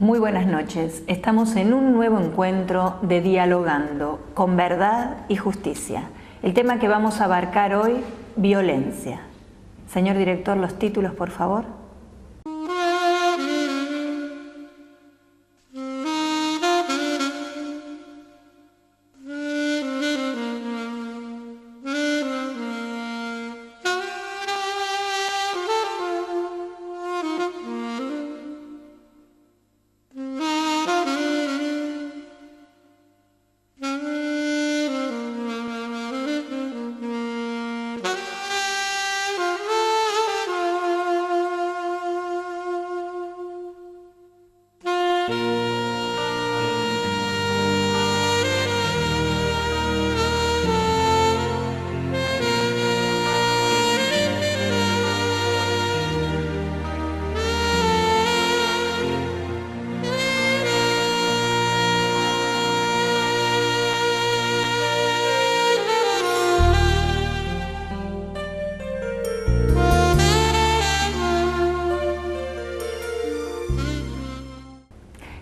Muy buenas noches. Estamos en un nuevo encuentro de Dialogando con Verdad y Justicia. El tema que vamos a abarcar hoy, violencia. Señor director, los títulos, por favor.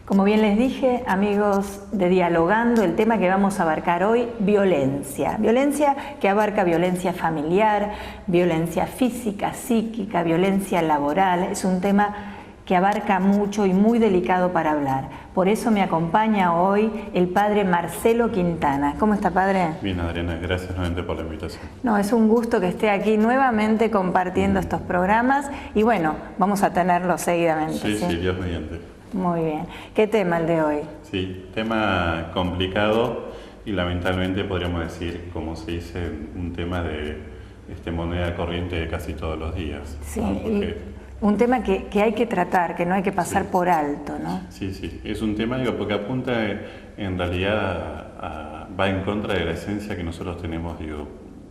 Como bien les dije, amigos de Dialogando, el tema que vamos a abarcar hoy, violencia. Violencia que abarca violencia familiar, violencia física, psíquica, violencia laboral. Es un tema que abarca mucho y muy delicado para hablar. Por eso me acompaña hoy el padre Marcelo Quintana. ¿Cómo está, padre? Bien, Adriana, gracias nuevamente por la invitación. No, es un gusto que esté aquí nuevamente compartiendo estos programas y bueno, vamos a tenerlos seguidamente. Sí, Dios mediante. Muy bien. ¿Qué tema el de hoy? Sí, tema complicado y lamentablemente podríamos decir, como se dice, un tema de moneda corriente de casi todos los días. Sí, ¿no? y un tema que hay que tratar, que no hay que pasar por alto, ¿no? Sí, es un tema porque apunta en realidad va en contra de la esencia que nosotros tenemos,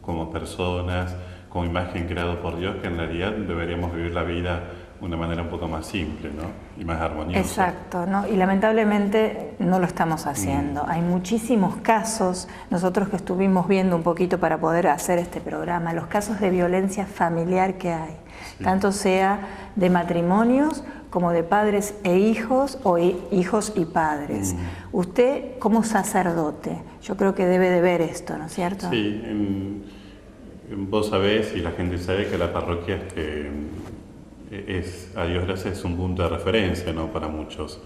como personas, como imagen creada por Dios, que en realidad deberíamos vivir la vida de una manera un poco más simple, ¿no? Y más armoniosa. Exacto, ¿no? Y lamentablemente no lo estamos haciendo. Hay muchísimos casos, nosotros que estuvimos viendo un poquito para poder hacer este programa, los casos de violencia familiar que hay, tanto sea de matrimonios como de padres e hijos o hijos y padres. Usted como sacerdote, yo creo que debe de ver esto, ¿no es cierto? Sí, vos sabés y la gente sabe que la parroquia a Dios gracias, es un punto de referencia, ¿no? Para muchos.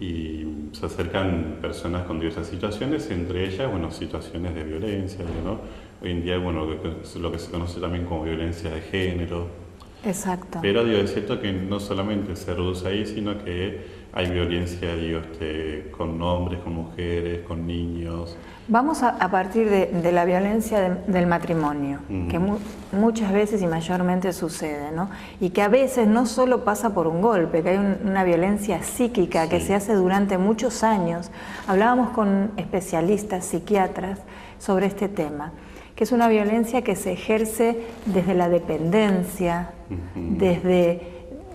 Y se acercan personas con diversas situaciones, entre ellas, situaciones de violencia, ¿no? Hoy en día, lo que se conoce también como violencia de género. Exacto. Pero es cierto que no solamente se reduce ahí, sino que hay violencia, con hombres, con mujeres, con niños. Vamos a partir de la violencia del matrimonio, que muchas veces y mayormente sucede, ¿no? Y que a veces no solo pasa por un golpe, que hay una violencia psíquica que se hace durante muchos años. Hablábamos con especialistas, psiquiatras, sobre este tema, que es una violencia que se ejerce desde la dependencia, desde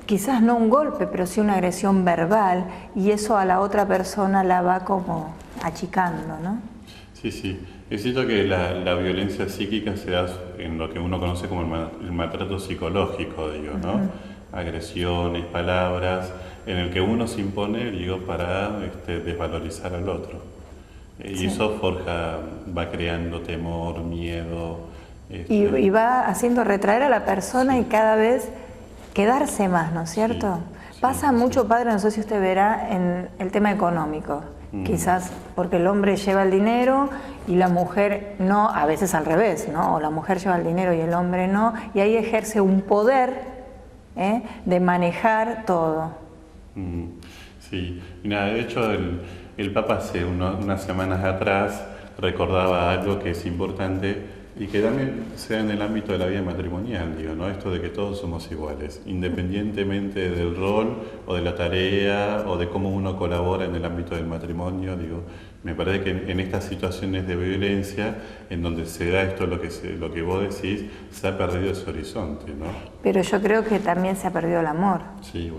quizás no un golpe, pero sí una agresión verbal, y eso a la otra persona la va como achicando, ¿no? Sí. Es cierto que la violencia psíquica se da en lo que uno conoce como el maltrato psicológico, ¿no? Agresiones, palabras, en el que uno se impone, para desvalorizar al otro. Y eso va creando temor, miedo. Y va haciendo retraer a la persona y cada vez quedarse más, ¿no es cierto? Pasa mucho, padre, no sé si usted verá, en el tema económico. Quizás porque el hombre lleva el dinero y la mujer no, a veces al revés, ¿no? O la mujer lleva el dinero y el hombre no, y ahí ejerce un poder de manejar todo. Sí, de hecho el Papa hace unas semanas atrás recordaba algo que es importante y que también sea en el ámbito de la vida matrimonial, ¿no? Esto de que todos somos iguales, independientemente del rol o de la tarea o de cómo uno colabora en el ámbito del matrimonio, me parece que en estas situaciones de violencia, en donde se da esto, lo que vos decís, se ha perdido ese horizonte, ¿no? Pero yo creo que también se ha perdido el amor. Sí,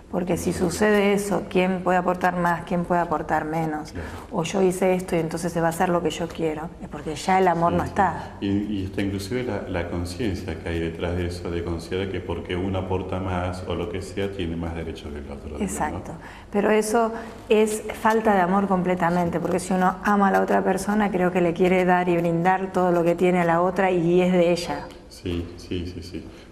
Porque si sucede eso, ¿quién puede aportar más, quién puede aportar menos? Claro. O yo hice esto y entonces se va a hacer lo que yo quiero, es porque ya el amor no está. Y está inclusive la conciencia que hay detrás de eso, de considerar que porque uno aporta más o lo que sea, tiene más derecho que el otro. Exacto. ¿No? Pero eso es falta de amor completamente, porque si uno ama a la otra persona, creo que le quiere dar y brindar todo lo que tiene a la otra y es de ella. Sí.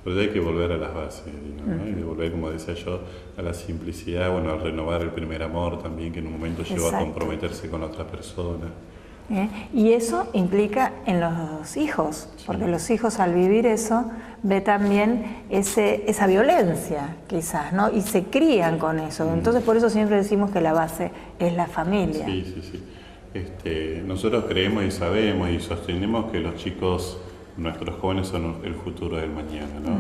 Pero hay que volver a las bases, digamos, ¿no? Y de volver, como decía yo, a la simplicidad, bueno, al renovar el primer amor también, que en un momento llegó a comprometerse con otra persona. Y eso implica en los hijos, porque los hijos al vivir eso, ve también esa violencia, quizás, ¿no? Y se crían con eso. Entonces, por eso siempre decimos que la base es la familia. Sí. Nosotros creemos y sabemos y sostenemos que los chicos, nuestros jóvenes, son el futuro del mañana, ¿no?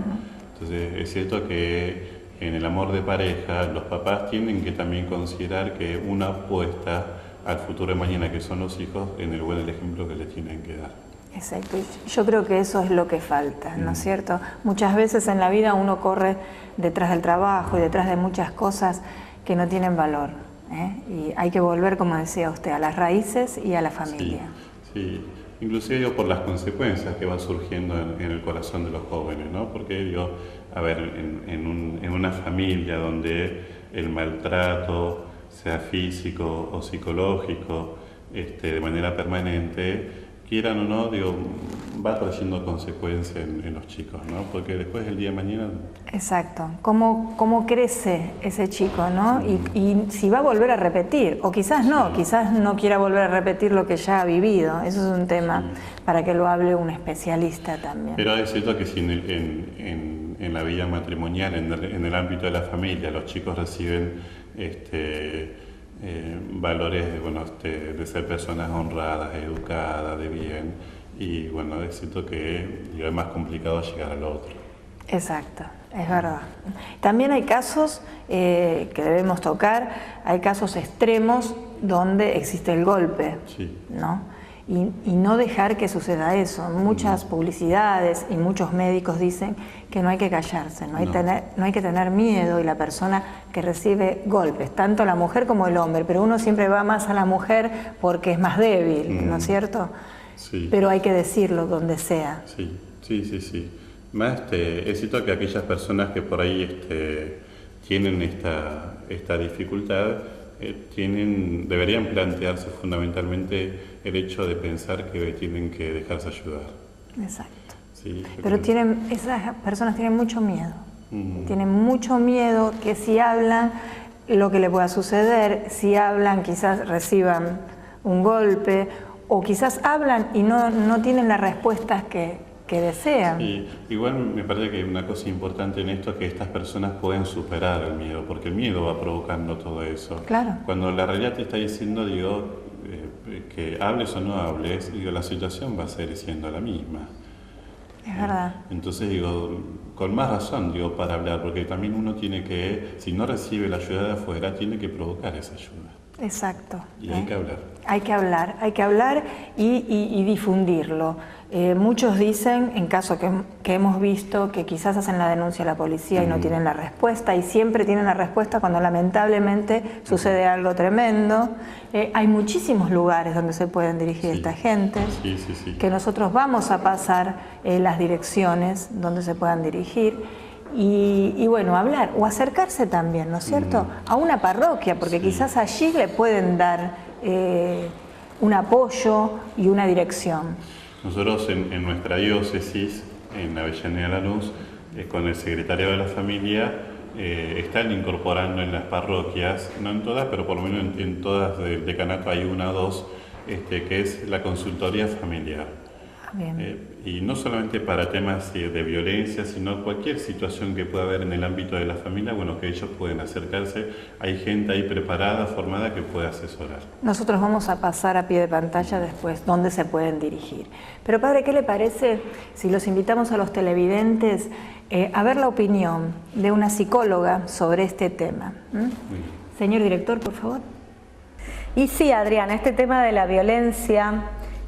Entonces, es cierto que en el amor de pareja, los papás tienen que también considerar que una apuesta al futuro de mañana, que son los hijos, en el buen ejemplo que les tienen que dar. Exacto. Yo creo que eso es lo que falta, ¿no es cierto? Muchas veces en la vida uno corre detrás del trabajo y detrás de muchas cosas que no tienen valor, ¿eh? Y hay que volver, como decía usted, a las raíces y a la familia. Sí. Inclusive digo, por las consecuencias que van surgiendo en el corazón de los jóvenes, ¿no? Porque digo, a ver, en una familia donde el maltrato, sea físico o psicológico, de manera permanente, quieran o no, digo, va trayendo consecuencias en los chicos, ¿no? Porque después el día de mañana... Exacto. ¿Cómo crece ese chico, ¿no? Y si va a volver a repetir, o quizás no quiera volver a repetir lo que ya ha vivido. Eso es un tema para que lo hable un especialista también. Pero es cierto que si en la vida matrimonial, en el ámbito de la familia, los chicos reciben valores de ser personas honradas, educadas, de bien, y bueno, es cierto que es más complicado llegar al otro. Exacto, es verdad. También hay casos que debemos tocar, hay casos extremos donde existe el golpe, ¿no? Y no dejar que suceda eso. Muchas publicidades y muchos médicos dicen que no hay que callarse, no hay que tener miedo, y la persona que recibe golpes, tanto la mujer como el hombre, pero uno siempre va más a la mujer porque es más débil, ¿no es cierto? Sí. Pero hay que decirlo donde sea. Sí. Más es cierto que aquellas personas que por ahí tienen esta dificultad, deberían plantearse fundamentalmente el hecho de pensar que tienen que dejarse ayudar. Exacto. Sí, pero esas personas tienen mucho miedo. Tienen mucho miedo que si hablan lo que le pueda suceder, si hablan quizás reciban un golpe, o quizás hablan y no tienen las respuestas que desean. Y igual me parece que una cosa importante en esto es que estas personas pueden superar el miedo, porque el miedo va provocando todo eso. Claro. Cuando la realidad te está diciendo, que hables o no hables, la situación va a seguir siendo la misma. Es verdad. Entonces con más razón para hablar, porque también uno tiene que, si no recibe la ayuda de afuera, tiene que provocar esa ayuda. Exacto. Y hay que hablar. Hay que hablar y difundirlo. Muchos dicen, en casos que hemos visto, que quizás hacen la denuncia a la policía y no tienen la respuesta, y siempre tienen la respuesta cuando lamentablemente sucede algo tremendo. Hay muchísimos lugares donde se pueden dirigir esta gente, que nosotros vamos a pasar las direcciones donde se puedan dirigir. Y bueno, hablar o acercarse también, ¿no es cierto?, a una parroquia, porque quizás allí le pueden dar un apoyo y una dirección. Nosotros en nuestra diócesis, en Avellaneda de Lanús, con el secretario de la familia, están incorporando en las parroquias, no en todas, pero por lo menos en todas del decanato hay una o dos, que es la consultoría familiar. Y no solamente para temas de violencia, sino cualquier situación que pueda haber en el ámbito de la familia, bueno, que ellos pueden acercarse. Hay gente ahí preparada, formada, que puede asesorar. Nosotros vamos a pasar a pie de pantalla después dónde se pueden dirigir. Pero padre, ¿qué le parece si los invitamos a los televidentes a ver la opinión de una psicóloga sobre este tema? Señor director, por favor. Y sí, Adriana, este tema de la violencia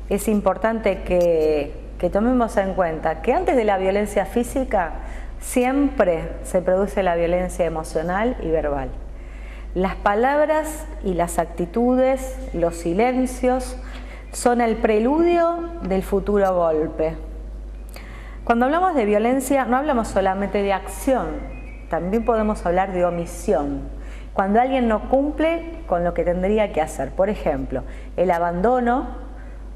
es importante que tomemos en cuenta que antes de la violencia física siempre se produce la violencia emocional y verbal. Las palabras y las actitudes, los silencios, son el preludio del futuro golpe. Cuando hablamos de violencia no hablamos solamente de acción, también podemos hablar de omisión. Cuando alguien no cumple con lo que tendría que hacer, por ejemplo, el abandono,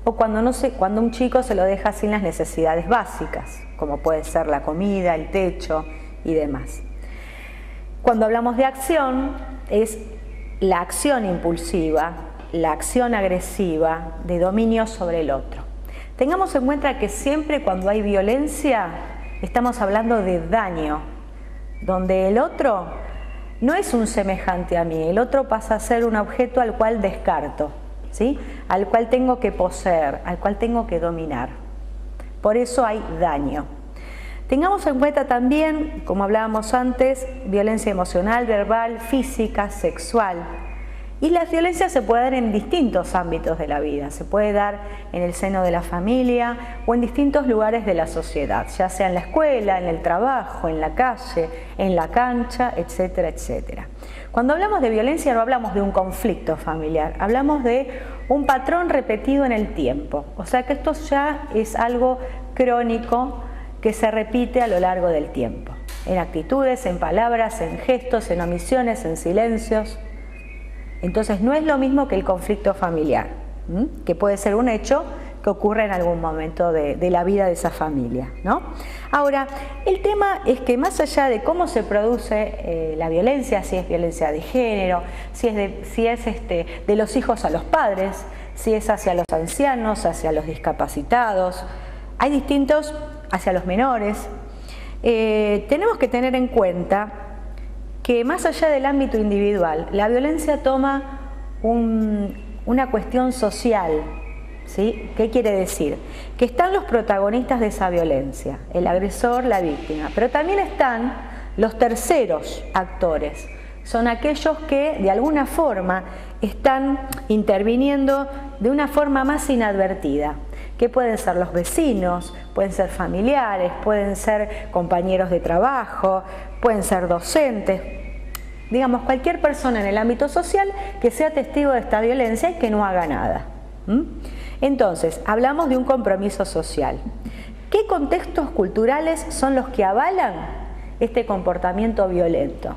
o cuando un chico se lo deja sin las necesidades básicas, como puede ser la comida, el techo y demás. Cuando hablamos de acción, es la acción impulsiva, la acción agresiva de dominio sobre el otro. Tengamos en cuenta que siempre cuando hay violencia estamos hablando de daño, donde el otro no es un semejante a mí, el otro pasa a ser un objeto al cual descarto, ¿sí? Al cual tengo que poseer, al cual tengo que dominar. Por eso hay daño. Tengamos en cuenta también, como hablábamos antes, violencia emocional, verbal, física, sexual. Y la violencia se puede dar en distintos ámbitos de la vida, se puede dar en el seno de la familia o en distintos lugares de la sociedad, ya sea en la escuela, en el trabajo, en la calle, en la cancha, etcétera, etcétera. Cuando hablamos de violencia no hablamos de un conflicto familiar, hablamos de un patrón repetido en el tiempo, o sea que esto ya es algo crónico que se repite a lo largo del tiempo, en actitudes, en palabras, en gestos, en omisiones, en silencios. Entonces no es lo mismo que el conflicto familiar, que puede ser un hecho que ocurre en algún momento de la vida de esa familia, ¿no? Ahora, el tema es que más allá de cómo se produce la violencia, si es violencia de género, si es de los hijos a los padres, si es hacia los ancianos, hacia los discapacitados, hay distintos hacia los menores, tenemos que tener en cuenta que más allá del ámbito individual, la violencia toma una cuestión social, ¿sí? ¿Qué quiere decir? Que están los protagonistas de esa violencia, el agresor, la víctima, pero también están los terceros actores, son aquellos que de alguna forma están interviniendo de una forma más inadvertida, que pueden ser los vecinos, pueden ser familiares, pueden ser compañeros de trabajo, pueden ser docentes, digamos cualquier persona en el ámbito social que sea testigo de esta violencia y que no haga nada. Entonces, hablamos de un compromiso social. ¿Qué contextos culturales son los que avalan este comportamiento violento?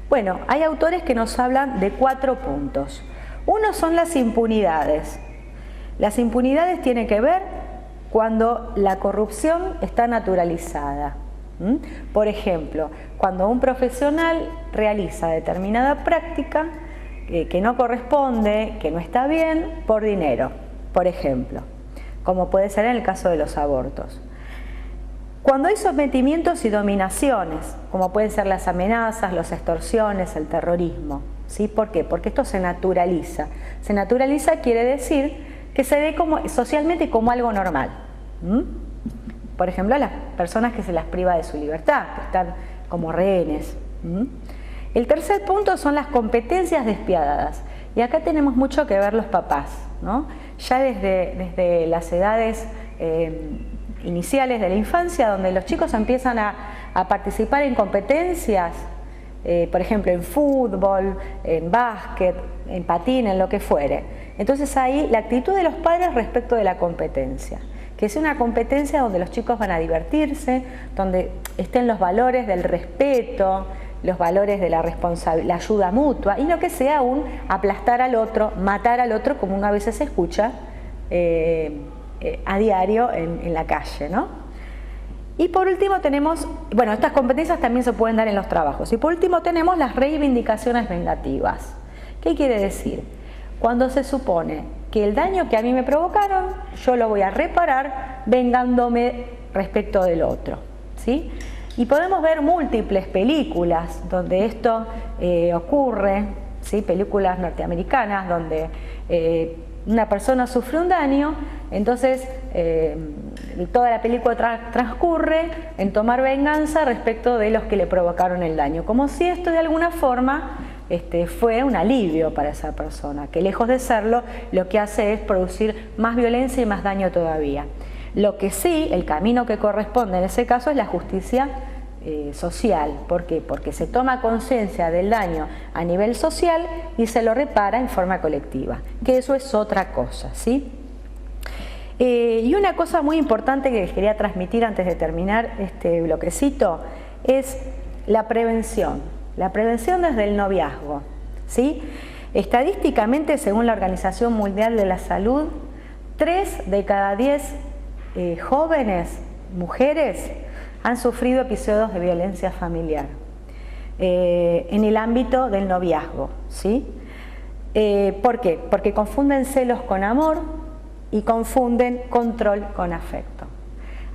Bueno, hay autores que nos hablan de 4 puntos. Uno son las impunidades. Las impunidades tienen que ver cuando la corrupción está naturalizada. Por ejemplo, cuando un profesional realiza determinada práctica que no corresponde, que no está bien, por dinero, por ejemplo, como puede ser en el caso de los abortos. Cuando hay sometimientos y dominaciones, como pueden ser las amenazas, las extorsiones, el terrorismo, ¿sí? ¿Por qué? Porque esto se naturaliza. Se naturaliza quiere decir que se ve socialmente como algo normal. Por ejemplo, a las personas que se las priva de su libertad, que están como rehenes. El tercer punto son las competencias despiadadas. Y acá tenemos mucho que ver los papás, ¿no? Ya desde las edades iniciales de la infancia, donde los chicos empiezan a participar en competencias, por ejemplo en fútbol, en básquet, en patín, en lo que fuere. Entonces ahí la actitud de los padres respecto de la competencia, que es una competencia donde los chicos van a divertirse, donde estén los valores del respeto, los valores de la responsabilidad, la ayuda mutua, y no que sea un aplastar al otro, matar al otro, como una vez se escucha a diario en la calle, ¿no? Y por último tenemos, bueno, estas competencias también se pueden dar en los trabajos. Y por último tenemos las reivindicaciones vengativas. ¿Qué quiere decir? Cuando se supone que el daño que a mí me provocaron, yo lo voy a reparar vengándome respecto del otro, ¿sí? Y podemos ver múltiples películas donde esto ocurre, ¿sí? Películas norteamericanas donde una persona sufre un daño, entonces toda la película transcurre en tomar venganza respecto de los que le provocaron el daño, como si esto de alguna forma fue un alivio para esa persona, que lejos de serlo, lo que hace es producir más violencia y más daño todavía. Lo que sí, el camino que corresponde en ese caso es la justicia social. ¿Por qué? Porque se toma conciencia del daño a nivel social y se lo repara en forma colectiva, que eso es otra cosa, ¿sí? Y una cosa muy importante que les quería transmitir antes de terminar este bloquecito es la prevención desde el noviazgo, ¿sí? Estadísticamente, según la Organización Mundial de la Salud, 3 de cada 10 jóvenes, mujeres, han sufrido episodios de violencia familiar en el ámbito del noviazgo, ¿sí? ¿Por qué? Porque confunden celos con amor y confunden control con afecto.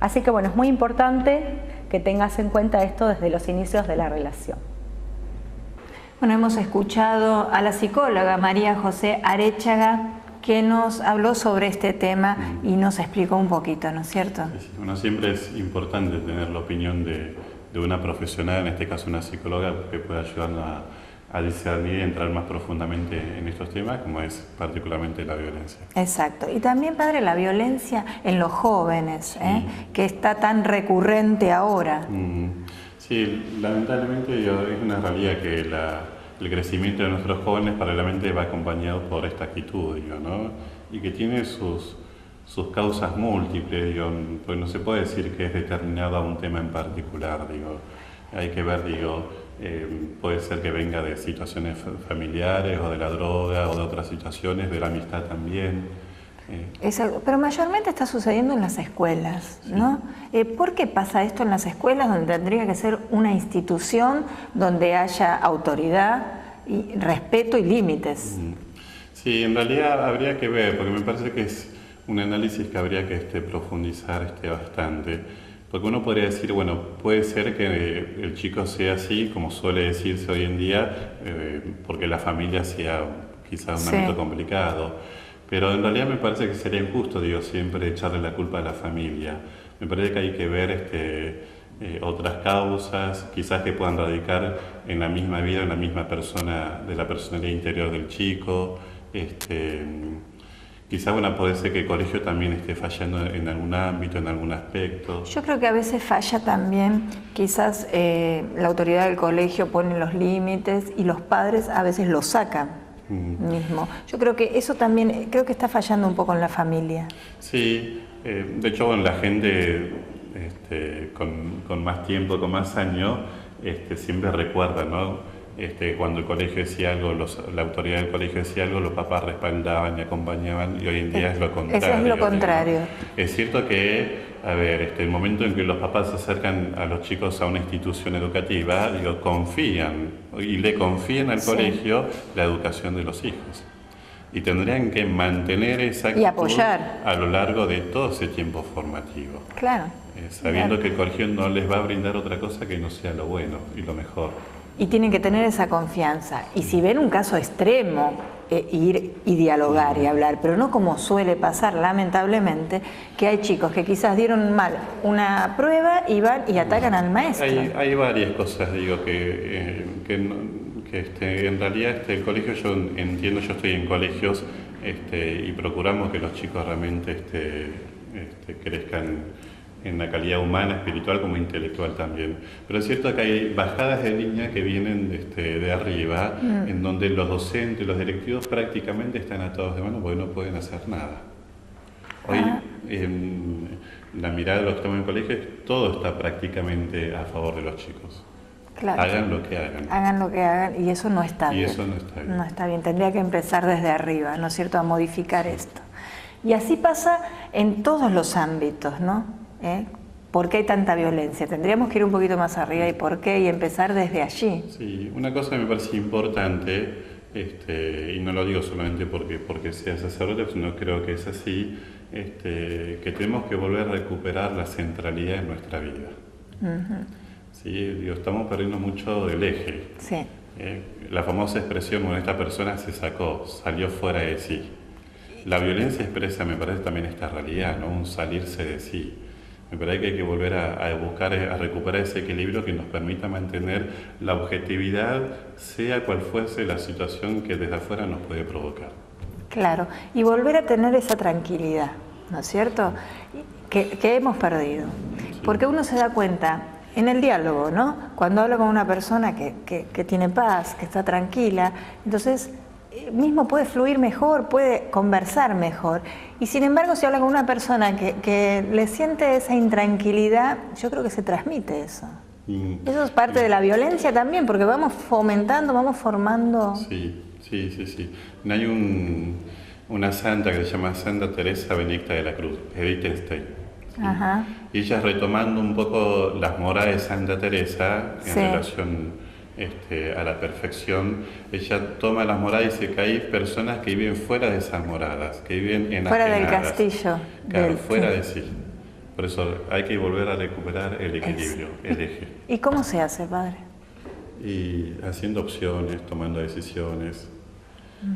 Así que bueno, es muy importante que tengas en cuenta esto desde los inicios de la relación. Bueno, hemos escuchado a la psicóloga María José Arechaga, que nos habló sobre este tema y nos explicó un poquito, ¿no es cierto? Sí, bueno, siempre es importante tener la opinión de una profesional, en este caso una psicóloga, que pueda ayudarnos a discernir y entrar más profundamente en estos temas, como es particularmente la violencia. Exacto. Y también, padre, la violencia en los jóvenes, que está tan recurrente ahora. Sí, lamentablemente es una realidad que el crecimiento de nuestros jóvenes paralelamente va acompañado por esta actitud, ¿no? Y que tiene sus causas múltiples, pues no se puede decir que es determinado a un tema en particular, hay que ver, puede ser que venga de situaciones familiares o de la droga o de otras situaciones, de la amistad también. Pero mayormente está sucediendo en las escuelas, ¿no? ¿Por qué pasa esto en las escuelas, donde tendría que ser una institución donde haya autoridad, y respeto y límites? Sí, en realidad habría que ver, porque me parece que es un análisis que habría que profundizar bastante. Porque uno podría decir, bueno, puede ser que el chico sea así, como suele decirse hoy en día, porque la familia sea quizás un ámbito complicado. Pero en realidad me parece que sería injusto, siempre echarle la culpa a la familia. Me parece que hay que ver otras causas, quizás que puedan radicar en la misma vida, en la misma persona, de la personalidad interior del chico. Quizás, puede ser que el colegio también esté fallando en algún ámbito, en algún aspecto. Yo creo que a veces falla también, quizás la autoridad del colegio pone los límites y los padres a veces los sacan. Mismo. Yo creo que eso también, creo que está fallando un poco en la familia. Sí, de hecho, la gente con más tiempo, con más años, siempre recuerda, ¿no? Cuando el colegio decía algo, la autoridad del colegio decía algo, los papás respaldaban y acompañaban, y hoy en día es lo contrario. Eso es lo contrario. Es cierto que, el momento en que los papás se acercan a los chicos a una institución educativa, confían y le confían al colegio la educación de los hijos. Y tendrían que mantener esa actitud y apoyar a lo largo de todo ese tiempo formativo. Claro. Sabiendo que el colegio no les va a brindar otra cosa que no sea lo bueno y lo mejor. Y tienen que tener esa confianza. Y si ven un caso extremo, ir y dialogar y hablar, pero no como suele pasar, lamentablemente, que hay chicos que quizás dieron mal una prueba y van y atacan al maestro. Hay varias cosas, que en realidad el colegio, yo entiendo, yo estoy en colegios y procuramos que los chicos realmente crezcan en la calidad humana, espiritual como intelectual también. Pero es cierto que hay bajadas de línea que vienen de arriba, en donde los docentes, los directivos prácticamente están atados de mano porque no pueden hacer nada. Hoy la mirada de los que estamos en colegio, todo está prácticamente a favor de los chicos. Claro. Hagan lo que hagan. Hagan lo que hagan, y eso no está bien. Eso no está bien. No está bien, tendría que empezar desde arriba, ¿no es cierto?, a modificar esto. Y así pasa en todos los ámbitos, ¿no? ¿Por qué hay tanta violencia? Tendríamos que ir un poquito más arriba y por qué, y empezar desde allí. Sí, una cosa que me parece importante, y no lo digo solamente porque sea sacerdote, sino creo que es así, que tenemos que volver a recuperar la centralidad en nuestra vida. Sí, estamos perdiendo mucho del eje. Sí. La famosa expresión, cuando esta persona salió fuera de sí. La violencia expresa, me parece, también esta realidad, ¿no? Un salirse de sí. Me parece que hay que volver a buscar, a recuperar ese equilibrio que nos permita mantener la objetividad, sea cual fuese la situación que desde afuera nos puede provocar. Claro, y volver a tener esa tranquilidad, ¿no es cierto?, que hemos perdido. Sí. Porque uno se da cuenta, en el diálogo, ¿no? Cuando hablo con una persona que tiene paz, que está tranquila, entonces mismo puede fluir mejor, puede conversar mejor. Y sin embargo, si habla con una persona que le siente esa intranquilidad, yo creo que se transmite eso. Eso es parte de la violencia también, porque vamos fomentando, vamos formando... Sí. Hay una santa que se llama Santa Teresa Benedicta de la Cruz, Edith Stein. ¿Sí? Ajá. Y ella retomando un poco las moras de Santa Teresa en Sí. relación a la perfección, ella toma las moradas y dice que hay personas que viven fuera de esas moradas, que viven enajenadas. Fuera del castillo. Claro, fuera de sí. Por eso hay que volver a recuperar el equilibrio, el eje. ¿Y cómo se hace, padre? Y haciendo opciones, tomando decisiones,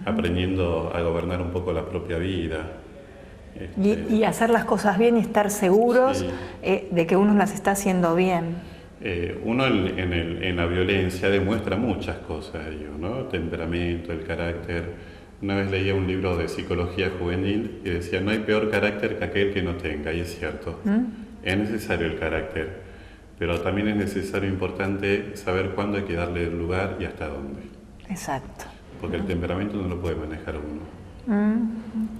aprendiendo a gobernar un poco la propia vida. Y hacer las cosas bien y estar seguros Sí. De que uno las está haciendo bien. Uno en la violencia demuestra muchas cosas, ¿no? El temperamento, el carácter. Una vez leía un libro de psicología juvenil y decía, no hay peor carácter que aquel que no tenga, y es cierto. Es necesario el carácter, pero también es necesario, importante, saber cuándo hay que darle el lugar y hasta dónde. Exacto. Porque el temperamento no lo puede manejar uno.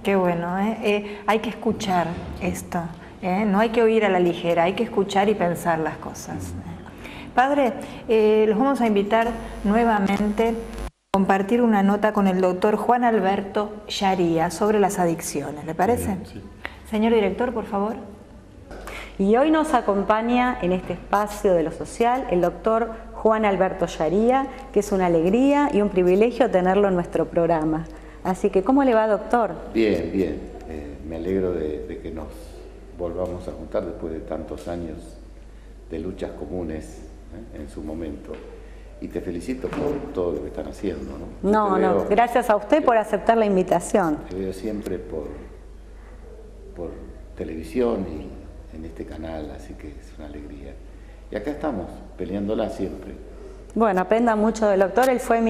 Qué bueno, ¿eh? Hay que escuchar esto, ¿eh? No hay que oír a la ligera, hay que escuchar y pensar las cosas. Padre, los vamos a invitar nuevamente a compartir una nota con el doctor Juan Alberto Sharia sobre las adicciones, ¿le parece? Bien, sí. Señor director, por favor. Y hoy nos acompaña en este espacio de lo social el doctor Juan Alberto Sharia, que es una alegría y un privilegio tenerlo en nuestro programa. Así que, ¿cómo le va, doctor? Bien, bien. Me alegro de que nos volvamos a juntar después de tantos años de luchas comunes en su momento. Y te felicito por todo lo que están haciendo, ¿no? No, gracias a usted por aceptar la invitación. Te veo siempre por televisión y en este canal, así que es una alegría. Y acá estamos, peleándola siempre. Bueno, aprenda mucho del doctor. Él fue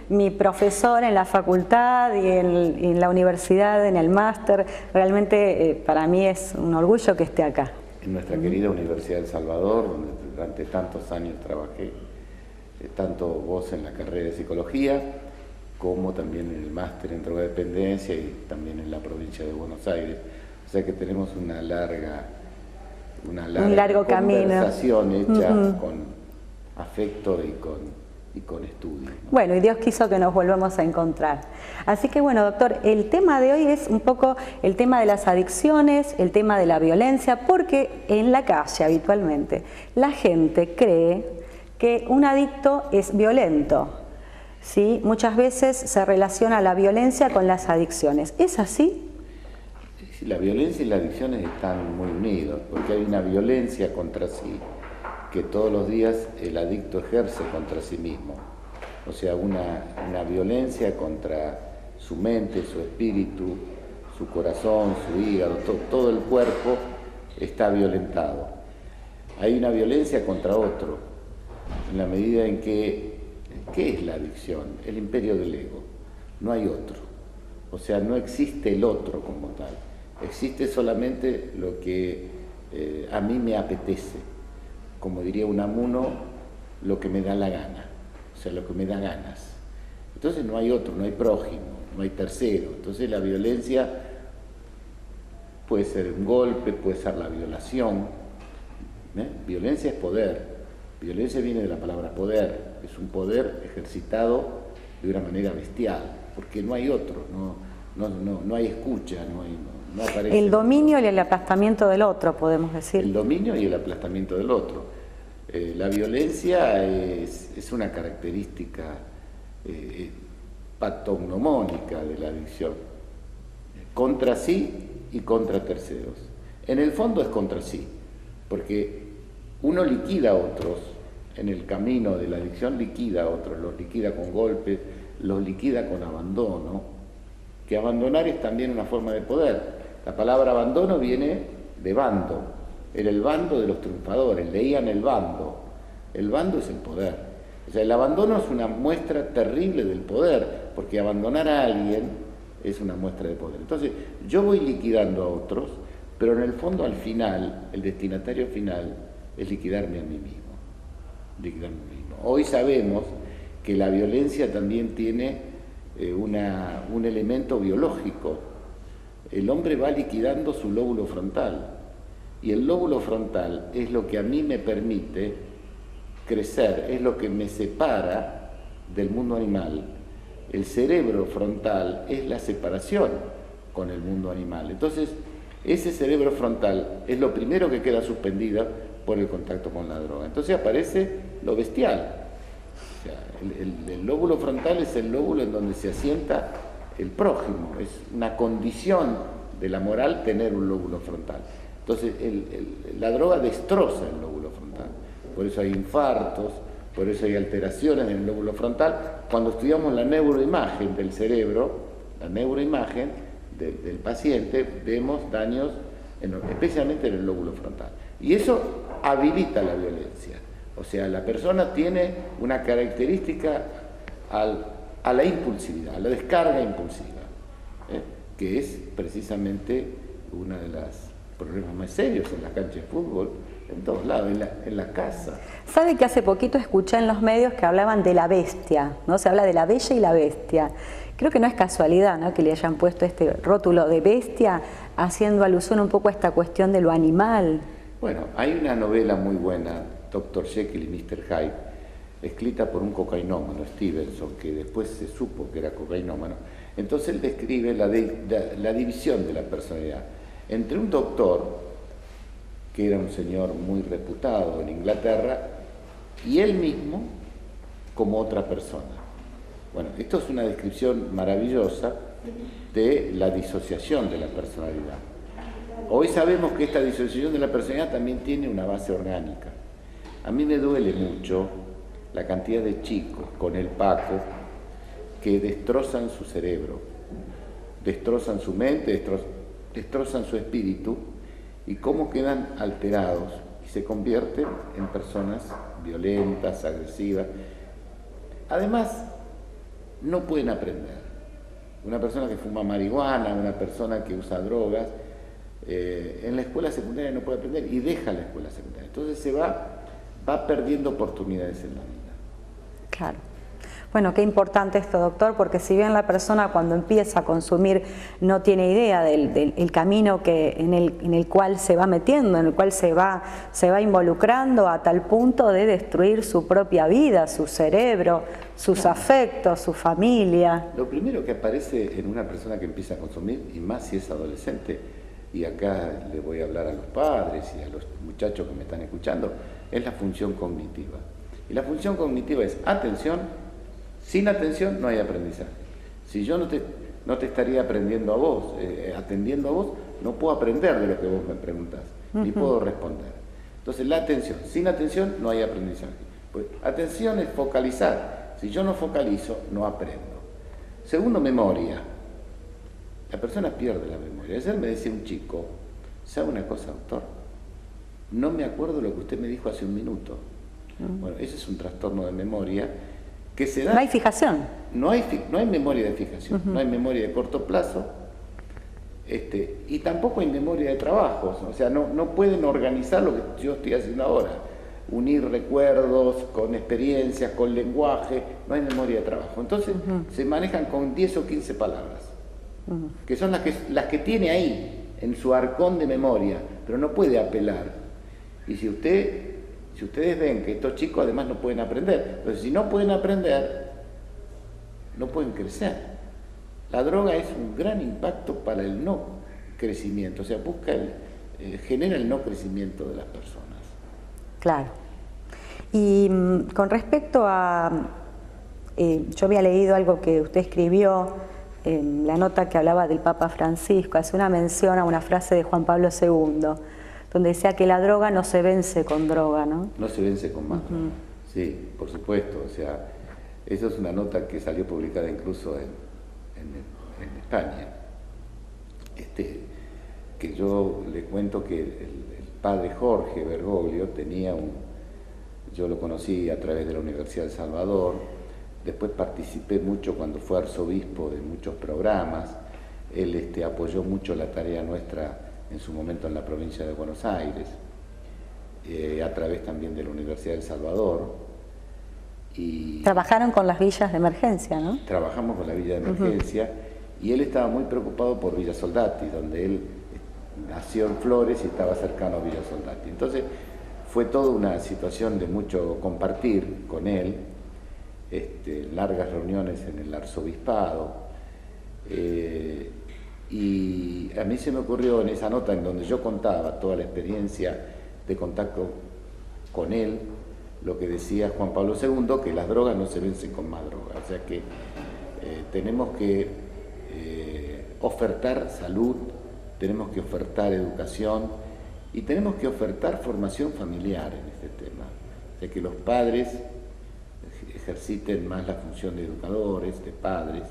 mi profesor en la facultad y en la universidad, en el máster. Realmente para mí es un orgullo que esté acá. En nuestra querida Universidad de El Salvador, donde durante tantos años trabajé, tanto vos en la carrera de psicología, como también en el máster en drogodependencia y también en la provincia de Buenos Aires. O sea que tenemos una larga un largo conversación camino hecha con afecto y con estudio, ¿no? Bueno, y Dios quiso que nos volvamos a encontrar. Así que bueno, doctor, el tema de hoy es un poco el tema de las adicciones, el tema de la violencia, porque en la calle habitualmente la gente cree que un adicto es violento, ¿sí? Muchas veces se relaciona la violencia con las adicciones. ¿Es así? Sí, la violencia y las adicciones están muy unidos, porque hay una violencia contra sí, que todos los días el adicto ejerce contra sí mismo. O sea, una violencia contra su mente, su espíritu, su corazón, su hígado, todo el cuerpo está violentado. Hay una violencia contra otro, en la medida en que, ¿qué es la adicción? El imperio del ego, no hay otro. O sea, no existe el otro como tal, existe solamente lo que a mí me apetece. Como diría Unamuno, lo que me da la gana, o sea, lo que me da ganas. Entonces no hay otro, no hay prójimo, no hay tercero. Entonces la violencia puede ser un golpe, puede ser la violación. Violencia es poder. Violencia viene de la palabra poder. Es un poder ejercitado de una manera bestial, porque no hay otro, no hay escucha, no aparece. El dominio y el aplastamiento del otro, podemos decir. El dominio y el aplastamiento del otro. La violencia es una característica patognomónica de la adicción, contra sí y contra terceros. En el fondo es contra sí, porque uno liquida a otros, en el camino de la adicción liquida a otros, los liquida con golpes, los liquida con abandono, que abandonar es también una forma de poder. La palabra abandono viene de bando, era el bando de los triunfadores, leían el bando es el poder. O sea, el abandono es una muestra terrible del poder, porque abandonar a alguien es una muestra de poder. Entonces, yo voy liquidando a otros, pero en el fondo al final, el destinatario final es liquidarme a mí mismo. dictan lo mismo. Hoy sabemos que la violencia también tiene un elemento biológico. El hombre va liquidando su lóbulo frontal, y el lóbulo frontal es lo que a mí me permite crecer, es lo que me separa del mundo animal. El cerebro frontal es la separación con el mundo animal. Entonces, ese cerebro frontal es lo primero que queda suspendido por el contacto con la droga. Entonces aparece lo bestial. O sea, el lóbulo frontal es el lóbulo en donde se asienta el prójimo. Es una condición de la moral tener un lóbulo frontal. Entonces, la droga destroza el lóbulo frontal. Por eso hay infartos, por eso hay alteraciones en el lóbulo frontal. Cuando estudiamos la neuroimagen del cerebro, la neuroimagen del paciente, vemos daños, especialmente en el lóbulo frontal. Y eso habilita la violencia. O sea, la persona tiene una característica a la impulsividad, a la descarga impulsiva, que es precisamente uno de los problemas más serios en la cancha de fútbol, en todos lados, en la casa. ¿Sabe que hace poquito escuché en los medios que hablaban de la bestia, ¿no? Se habla de la bella y la bestia. Creo que no es casualidad, ¿no?, que le hayan puesto este rótulo de bestia, haciendo alusión un poco a esta cuestión de lo animal. Bueno, hay una novela muy buena, Dr. Jekyll y Mr. Hyde, escrita por un cocainómano, Stevenson, que después se supo que era cocainómano. Entonces él describe la división de la personalidad entre un doctor, que era un señor muy reputado en Inglaterra, y él mismo como otra persona. Bueno, esto es una descripción maravillosa de la disociación de la personalidad. Hoy sabemos que esta disociación de la personalidad también tiene una base orgánica. A mí me duele mucho la cantidad de chicos con el Paco que destrozan su cerebro, destrozan su mente, destrozan su espíritu, y cómo quedan alterados y se convierten en personas violentas, agresivas. Además, no pueden aprender. Una persona que fuma marihuana, una persona que usa drogas, en la escuela secundaria no puede aprender y deja la escuela secundaria. Entonces se va perdiendo oportunidades en la vida. Claro. Bueno, qué importante esto, doctor, porque si bien la persona cuando empieza a consumir no tiene idea del camino en el cual se va metiendo, en el cual se va involucrando a tal punto de destruir su propia vida, su cerebro, sus afectos, su familia. Lo primero que aparece en una persona que empieza a consumir, y más si es adolescente, y acá le voy a hablar a los padres y a los muchachos que me están escuchando, es la función cognitiva. Y la función cognitiva es atención. Sin atención no hay aprendizaje. Si yo no te estaría aprendiendo a vos, atendiendo a vos, no puedo aprender de lo que vos me preguntás, ni puedo responder. Entonces la atención, sin atención no hay aprendizaje. Pues atención es focalizar. Si yo no focalizo, no aprendo. Segundo, memoria. La persona pierde la memoria. Ayer me decía un chico, ¿sabe una cosa, doctor? No me acuerdo lo que usted me dijo hace un minuto. Bueno, ese es un trastorno de memoria que se da. No hay fijación. No hay memoria de fijación, no hay memoria de corto plazo, y tampoco hay memoria de trabajos. O sea, no pueden organizar lo que yo estoy haciendo ahora. Unir recuerdos con experiencias, con lenguaje, no hay memoria de trabajo. Entonces se manejan con 10 o 15 palabras, que son las que tiene ahí, en su arcón de memoria, pero no puede apelar. Y si ustedes ven que estos chicos además no pueden aprender, entonces si no pueden aprender, no pueden crecer. La droga es un gran impacto para el no crecimiento, o sea, genera el no crecimiento de las personas. Claro. Y con respecto a, yo había leído algo que usted escribió en la nota que hablaba del Papa Francisco, hace una mención a una frase de Juan Pablo II, donde decía que la droga no se vence con droga, ¿no? No se vence con más. Sí, por supuesto. O sea, eso es una nota que salió publicada incluso en España. Que yo le cuento que el padre Jorge Bergoglio tenía yo lo conocí a través de la Universidad de El Salvador, después participé mucho cuando fue arzobispo de muchos programas, él apoyó mucho la tarea nuestra en su momento en la provincia de Buenos Aires. a través también de la Universidad de El Salvador. Y trabajaron con las villas de emergencia, ¿no? Trabajamos con la villa de emergencia, y él estaba muy preocupado por Villa Soldati, donde él nació en Flores y estaba cercano a Villa Soldati. Entonces fue toda una situación de mucho compartir con él, largas reuniones en el arzobispado, y a mí se me ocurrió en esa nota en donde yo contaba toda la experiencia de contacto con él, lo que decía Juan Pablo II, que las drogas no se vencen con más drogas, o sea que tenemos que ofertar salud, tenemos que ofertar educación y tenemos que ofertar formación familiar en este tema, o sea que los padres ejerciten más la función de educadores, de padres,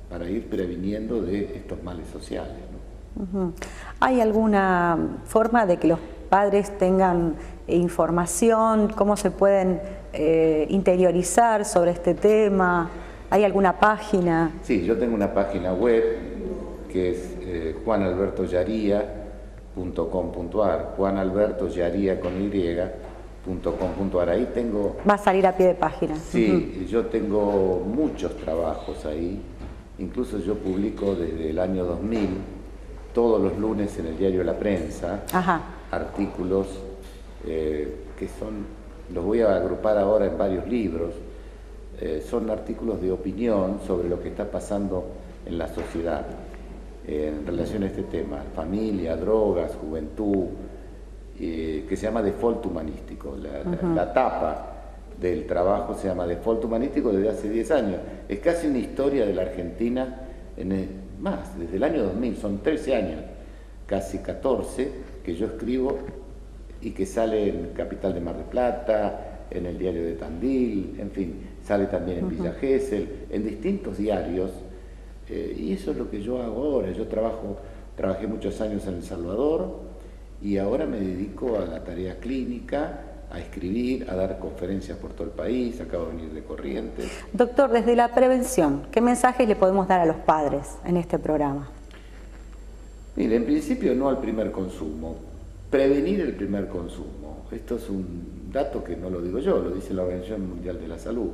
para ir previniendo de estos males sociales, ¿no? ¿Hay alguna forma de que los padres tengan información, cómo se pueden interiorizar sobre este tema? ¿Hay alguna página? Sí, yo tengo una página web que es juanalbertoyaria.com.ar, juanalbertoyaria.com.ar. Ahí tengo... Va a salir a pie de página. Sí, yo tengo muchos trabajos ahí, incluso yo publico desde el año 2000, todos los lunes en el diario La Prensa, artículos que son, los voy a agrupar ahora en varios libros, son artículos de opinión sobre lo que está pasando en la sociedad en relación a este tema, familia, drogas, juventud, que se llama Default Humanístico. La tapa del trabajo se llama Default Humanístico desde hace 10 años. Es casi una historia de la Argentina, más, desde el año 2000, son 13 años, casi 14, que yo escribo y que sale en Capital de Mar del Plata, en el diario de Tandil, en fin, sale también en Villa Gesell, en distintos diarios, y eso es lo que yo hago ahora. Yo trabajé muchos años en El Salvador y ahora me dedico a la tarea clínica, a escribir, a dar conferencias por todo el país, acabo de venir de Corrientes. Doctor, desde la prevención, ¿qué mensajes le podemos dar a los padres en este programa? Mire, en principio no al primer consumo, prevenir el primer consumo. Esto es un dato que no lo digo yo, lo dice la Organización Mundial de la Salud.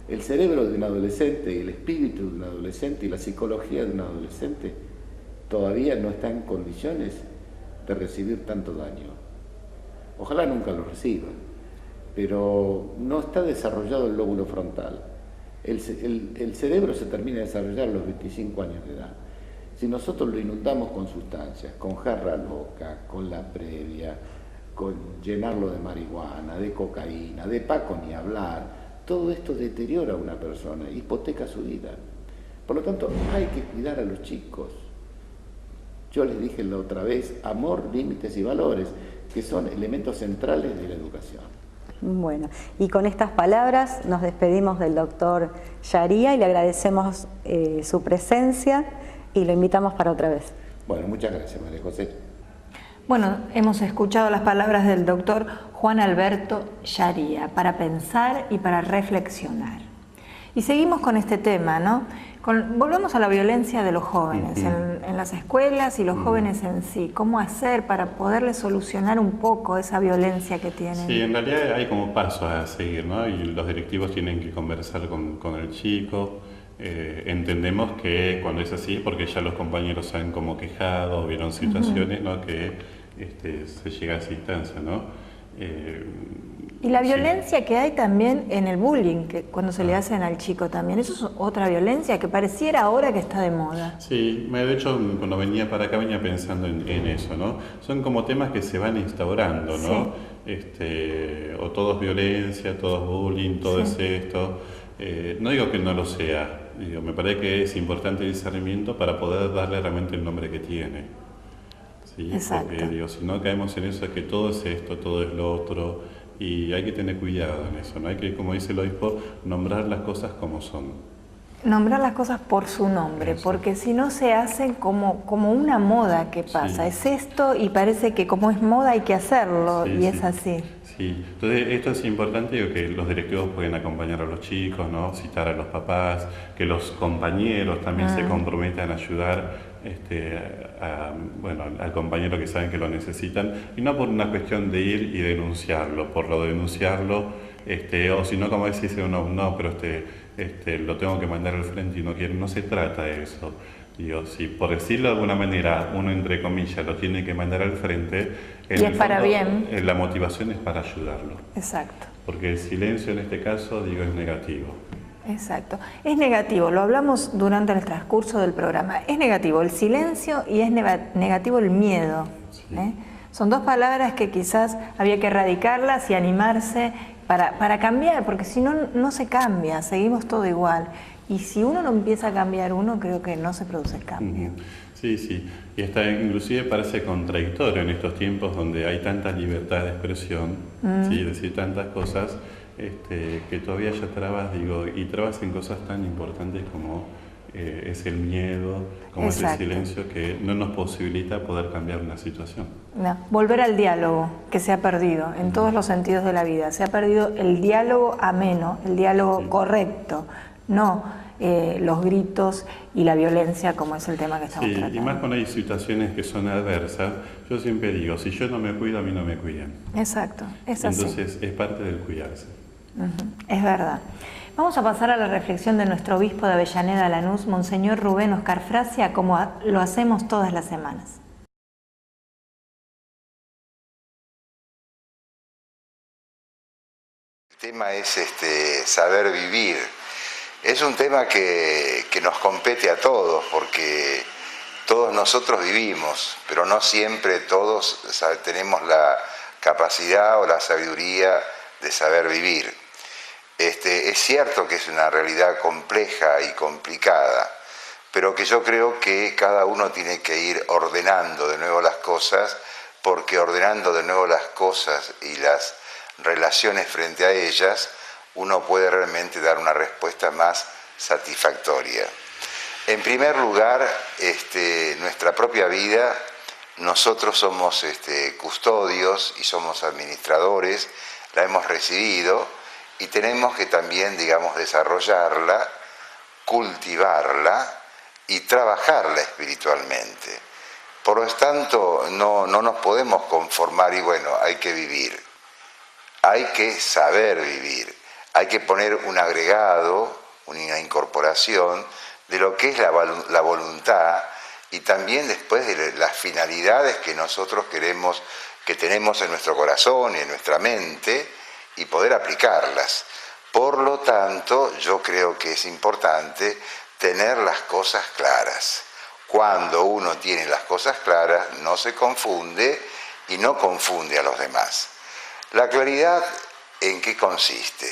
El cerebro de un adolescente y el espíritu de un adolescente y la psicología de un adolescente todavía no está en condiciones de recibir tanto daño. Ojalá nunca lo reciban, pero no está desarrollado el lóbulo frontal. El cerebro se termina de desarrollar a los 25 años de edad. Si nosotros lo inundamos con sustancias, con jarra loca, con la previa, con llenarlo de marihuana, de cocaína, de paco ni hablar, todo esto deteriora a una persona, hipoteca su vida. Por lo tanto, hay que cuidar a los chicos. Yo les dije la otra vez, amor, límites y valores, que son elementos centrales de la educación. Bueno, y con estas palabras nos despedimos del doctor Yaría y le agradecemos su presencia y lo invitamos para otra vez. Bueno, muchas gracias, María José. Bueno, hemos escuchado las palabras del doctor Juan Alberto Yaría para pensar y para reflexionar. Y seguimos con este tema, ¿no? Volvemos a la violencia de los jóvenes en las escuelas y los jóvenes en sí. ¿Cómo hacer para poderles solucionar un poco esa violencia que tienen? Sí, en realidad hay como pasos a seguir, ¿no? Y los directivos tienen que conversar con el chico. Entendemos que cuando es así es porque ya los compañeros se han como quejado, vieron situaciones, ¿no? Que se llega a esa instancia, ¿no? Y la violencia que hay también en el bullying, que cuando se le hacen al chico también, eso es otra violencia que pareciera ahora que está de moda. Sí, de hecho cuando venía para acá venía pensando en eso, ¿no? Son como temas que se van instaurando, ¿no? Sí. O todo es violencia, todo es bullying, todo es esto. No digo que no lo sea, me parece que es importante el discernimiento para poder darle realmente el nombre que tiene. ¿Sí? Exacto. Porque si no caemos en eso, es que todo es esto, todo es lo otro, y hay que tener cuidado en eso, ¿no? Hay que, como dice el obispo, nombrar las cosas como son. nombrar las cosas por su nombre, porque si no se hacen como una moda que pasa. Sí. Es esto y parece que como es moda hay que hacerlo, Sí, y sí. es así. Sí, entonces esto es importante, digo, que los directivos pueden acompañar a los chicos, ¿no? Citar a los papás, que los compañeros también se comprometan a ayudar bueno, al compañero que saben que lo necesitan, y no por una cuestión de ir y denunciarlo, por lo de denunciarlo, o si no, como decís uno, no, pero lo tengo que mandar al frente y no quiero, no se trata de eso. Digo, si por decirlo de alguna manera, uno entre comillas lo tiene que mandar al frente, Y es para bien. La motivación es para ayudarlo. Exacto. Porque el silencio en este caso, digo, es negativo. Exacto. Es negativo, lo hablamos durante el transcurso del programa. Es negativo el silencio y es negativo el miedo. Sí. Son dos palabras que quizás había que erradicarlas y animarse para cambiar, porque si no, no se cambia, seguimos todo igual. Y si uno no empieza a cambiar uno, creo que no se produce el cambio. Sí, sí. Y hasta inclusive parece contradictorio en estos tiempos donde hay tanta libertad de expresión, ¿sí? Decir tantas cosas, que todavía haya trabas, digo, y trabas en cosas tan importantes como es el miedo, como es el silencio, que no nos posibilita poder cambiar una situación. No, volver al diálogo, que se ha perdido en todos los sentidos de la vida. Se ha perdido el diálogo ameno, el diálogo correcto, no los gritos y la violencia, como es el tema que estamos tratando. Y más cuando hay situaciones que son adversas, yo siempre digo, si yo no me cuido, a mí no me cuidan. Exacto, es así. Entonces es parte del cuidarse. Es verdad. Vamos a pasar a la reflexión de nuestro obispo de Avellaneda, Lanús, Monseñor Rubén Oscar Frasia, como lo hacemos todas las semanas. El tema es saber vivir. Es un tema que nos compete a todos, porque todos nosotros vivimos, pero no siempre todos tenemos la capacidad o la sabiduría de saber vivir. Es cierto que es una realidad compleja y complicada, pero que yo creo que cada uno tiene que ir ordenando de nuevo las cosas, porque ordenando de nuevo las cosas y las relaciones frente a ellas, uno puede realmente dar una respuesta más satisfactoria. En primer lugar, nuestra propia vida, nosotros somos custodios y somos administradores, la hemos recibido y tenemos que también, digamos, desarrollarla, cultivarla y trabajarla espiritualmente. Por lo tanto, no nos podemos conformar y bueno, hay que vivir. Hay que saber vivir, hay que poner un agregado, una incorporación de lo que es la voluntad y también después de las finalidades que nosotros queremos, que tenemos en nuestro corazón y en nuestra mente y poder aplicarlas. Por lo tanto, yo creo que es importante tener las cosas claras. Cuando uno tiene las cosas claras, no se confunde y no confunde a los demás. La claridad, ¿en qué consiste?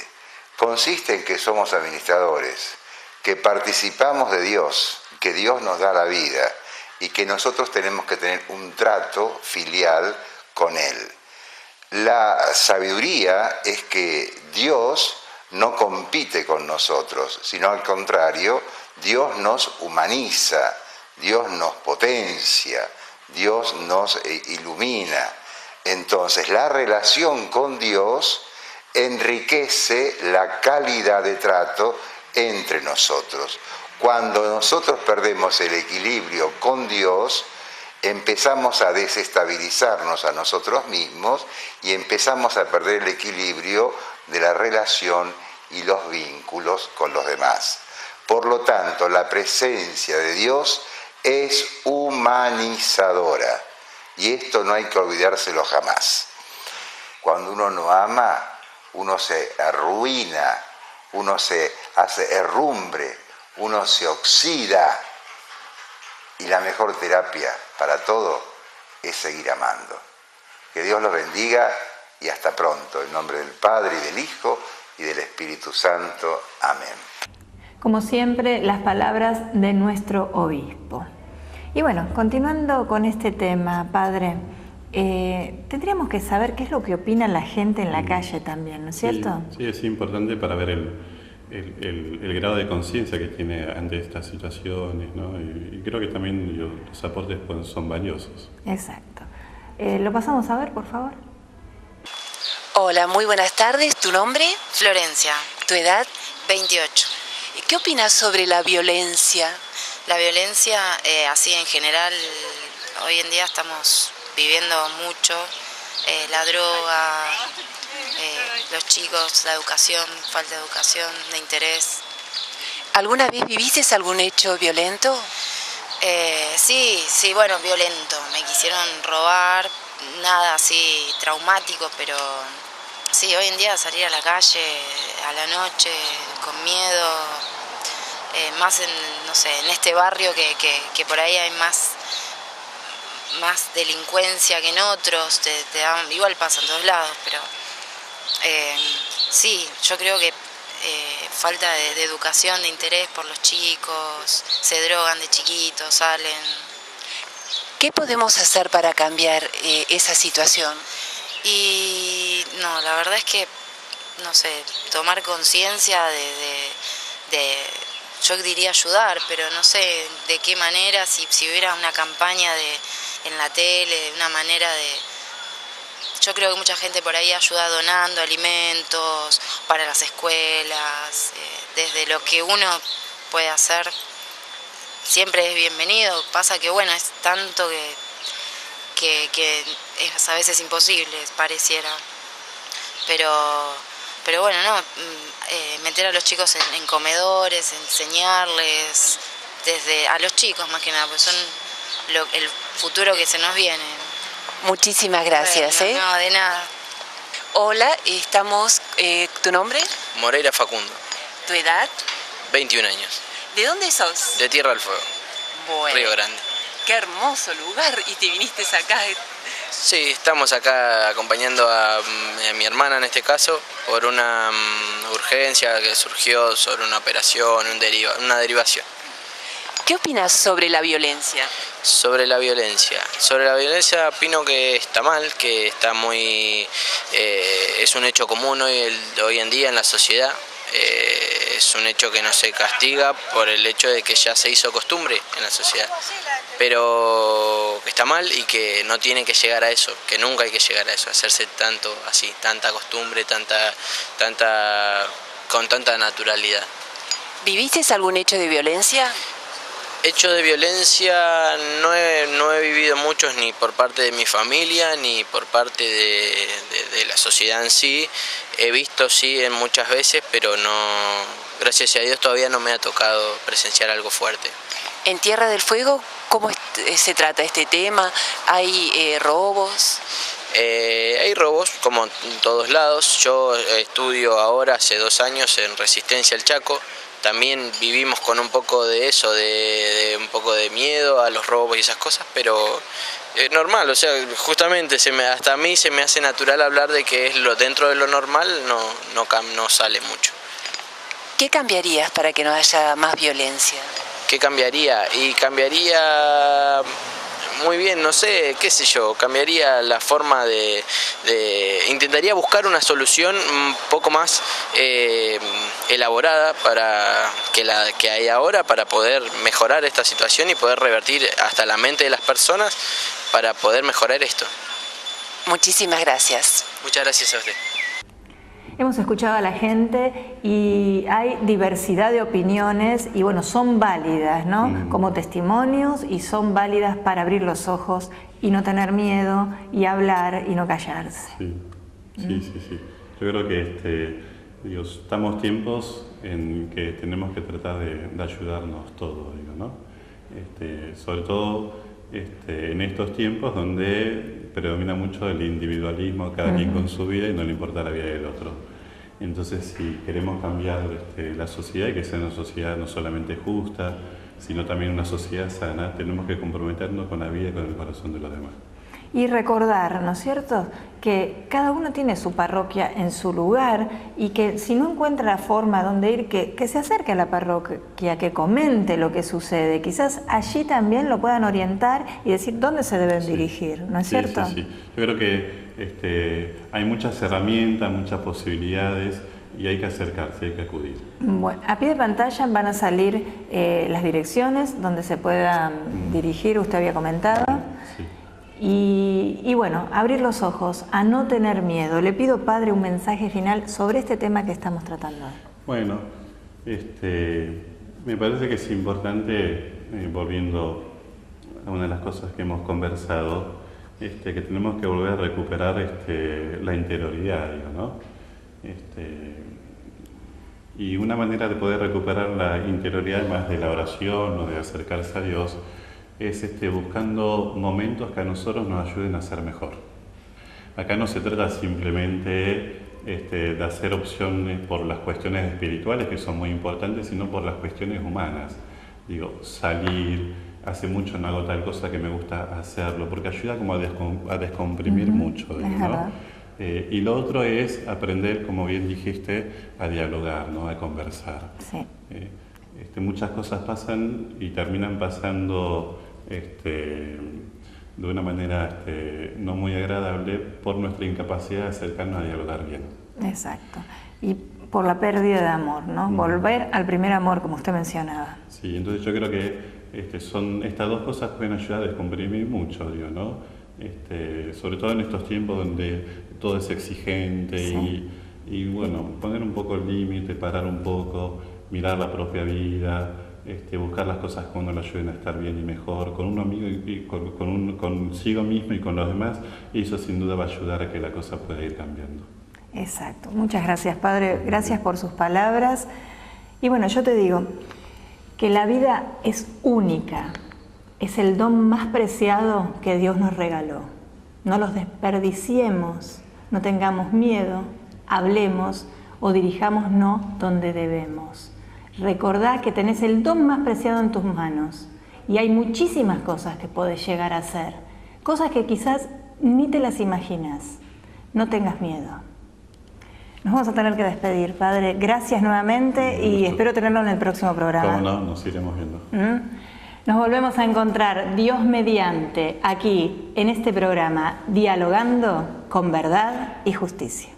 Consiste en que somos administradores, que participamos de Dios, que Dios nos da la vida y que nosotros tenemos que tener un trato filial con Él. La sabiduría es que Dios no compite con nosotros, sino al contrario, Dios nos humaniza, Dios nos potencia, Dios nos ilumina. Entonces, la relación con Dios enriquece la calidad de trato entre nosotros. Cuando nosotros perdemos el equilibrio con Dios, empezamos a desestabilizarnos a nosotros mismos y empezamos a perder el equilibrio de la relación y los vínculos con los demás. Por lo tanto, la presencia de Dios es humanizadora. Y esto no hay que olvidárselo jamás. Cuando uno no ama, uno se arruina, uno se hace herrumbre, uno se oxida. Y la mejor terapia para todo es seguir amando. Que Dios los bendiga y hasta pronto. En nombre del Padre y del Hijo y del Espíritu Santo. Amén. Como siempre, las palabras de nuestro obispo. Y bueno, continuando con este tema, padre, tendríamos que saber qué es lo que opina la gente en la calle también, ¿no es cierto? Sí, es importante para ver el grado de conciencia que tiene ante estas situaciones, ¿no? Y creo que también los aportes son valiosos. Exacto. ¿Lo pasamos a ver, por favor? Hola, muy buenas tardes. ¿Tu nombre? Florencia, ¿Tu edad? 28. ¿Qué opinas sobre la violencia? La violencia, así en general, hoy en día estamos viviendo mucho. La droga, los chicos, la educación, falta de educación, de interés. ¿Alguna vez viviste algún hecho violento? Sí, bueno, violento. Me quisieron robar, nada así traumático, pero sí, hoy en día salir a la calle a la noche con miedo, más en, no sé, en este barrio que por ahí hay más delincuencia que en otros, igual pasa en todos lados, pero sí, yo creo que falta de educación, de interés por los chicos, se drogan de chiquitos, salen. ¿Qué podemos hacer para cambiar esa situación? Y no, la verdad es que, no sé, tomar conciencia yo diría ayudar, pero no sé de qué manera, si hubiera una campaña en la tele, de una manera de... Yo creo que mucha gente por ahí ayuda donando alimentos para las escuelas, desde lo que uno puede hacer, siempre es bienvenido. Pasa que, bueno, es tanto que es a veces imposible, pareciera. Pero bueno, no, meter a los chicos en comedores, enseñarles, desde a los chicos más que nada, porque son el futuro que se nos viene. Muchísimas gracias. Bueno, no, de nada. Hola, estamos... ¿Tu nombre? Moreira Facundo, ¿Tu edad? 21 años, ¿De dónde sos? de Tierra del Fuego, Bueno, Río Grande. qué hermoso lugar, y te viniste acá. Sí, estamos acá acompañando a mi hermana en este caso por una urgencia que surgió sobre una operación, una derivación. ¿Qué opinas sobre la violencia? Sobre la violencia opino que está mal, que está muy... es un hecho común hoy en día en la sociedad. Es un hecho que no se castiga por el hecho de que ya se hizo costumbre en la sociedad, pero que está mal y que no tiene que llegar a eso, que nunca hay que llegar a eso, hacerse tanto así, tanta costumbre, con tanta naturalidad. ¿Viviste algún hecho de violencia? Hecho de violencia no he vivido muchos, ni por parte de mi familia ni por parte de la sociedad en sí. He visto sí en muchas veces, pero no, gracias a Dios todavía no me ha tocado presenciar algo fuerte. En Tierra del Fuego, ¿cómo se trata este tema? ¿Hay robos? Hay robos, como en todos lados. Yo estudio ahora, hace 2 años, en Resistencia al Chaco. También vivimos con un poco de eso, de un poco de miedo a los robos y esas cosas, pero es normal, o sea, justamente hasta a mí se me hace natural hablar de que es dentro de lo normal, no sale mucho. ¿Qué cambiarías para que no haya más violencia? ¿Qué cambiaría? Y cambiaría... Muy bien, no sé, qué sé yo, cambiaría la forma intentaría buscar una solución un poco más elaborada para que hay ahora para poder mejorar esta situación y poder revertir hasta la mente de las personas para poder mejorar esto. Muchísimas gracias. Muchas gracias a usted. Hemos escuchado a la gente y hay diversidad de opiniones y bueno, son válidas, ¿no? Como testimonios, y son válidas para abrir los ojos y no tener miedo y hablar y no callarse. Sí. Yo creo que estamos tiempos en que tenemos que tratar de ayudarnos todos, ¿no? Sobre todo en estos tiempos donde predomina mucho el individualismo, cada quien con su vida y no le importa la vida del otro. Entonces, si queremos cambiar la sociedad, y que sea una sociedad no solamente justa, sino también una sociedad sana, tenemos que comprometernos con la vida y con el corazón de los demás. Y recordar, ¿no es cierto?, que cada uno tiene su parroquia en su lugar y que si no encuentra la forma donde ir, que se acerque a la parroquia, que comente lo que sucede. Quizás allí también lo puedan orientar y decir dónde se deben dirigir, ¿no es cierto? Sí. Yo creo que hay muchas herramientas, muchas posibilidades y hay que acercarse, hay que acudir. Bueno, a pie de pantalla van a salir las direcciones donde se puedan dirigir, usted había comentado. Sí. Y bueno, abrir los ojos, a no tener miedo. Le pido, Padre, un mensaje final sobre este tema que estamos tratando hoy. Bueno, me parece que es importante, volviendo a una de las cosas que hemos conversado, que tenemos que volver a recuperar la interioridad, digo, ¿no? Y una manera de poder recuperar la interioridad más de la oración o de acercarse a Dios es buscando momentos que a nosotros nos ayuden a ser mejor. Acá no se trata simplemente de hacer opciones por las cuestiones espirituales, que son muy importantes, sino por las cuestiones humanas. Digo, salir, hace mucho no hago tal cosa que me gusta hacerlo, porque ayuda como a descomprimir mucho, digo, ¿no? Y lo otro es aprender, como bien dijiste, a dialogar, ¿no? A conversar. Sí. Muchas cosas pasan y terminan pasando de una manera no muy agradable por nuestra incapacidad de acercarnos a dialogar bien. Exacto. Y por la pérdida de amor, ¿no? Volver al primer amor, como usted mencionaba. Sí, entonces yo creo que son estas dos cosas pueden ayudar a descomprimir mucho, digo, ¿no? Sobre todo en estos tiempos donde todo es exigente. Sí. y bueno, poner un poco el límite, parar un poco, mirar la propia vida, buscar las cosas que a uno le ayuden a estar bien y mejor, con uno mismo y consigo mismo y con los demás, y eso sin duda va a ayudar a que la cosa pueda ir cambiando. Exacto. Muchas gracias, Padre. Gracias por sus palabras. Y bueno, yo te digo que la vida es única, es el don más preciado que Dios nos regaló. No los desperdiciemos, no tengamos miedo, hablemos o dirijámonos donde debemos. Recordá que tenés el don más preciado en tus manos y hay muchísimas cosas que podés llegar a hacer, cosas que quizás ni te las imaginas. No tengas miedo. Nos vamos a tener que despedir, Padre. Gracias nuevamente y espero tenerlo en el próximo programa. ¿Cómo no? Nos iremos viendo. Nos volvemos a encontrar, Dios mediante, aquí en este programa, dialogando con verdad y justicia.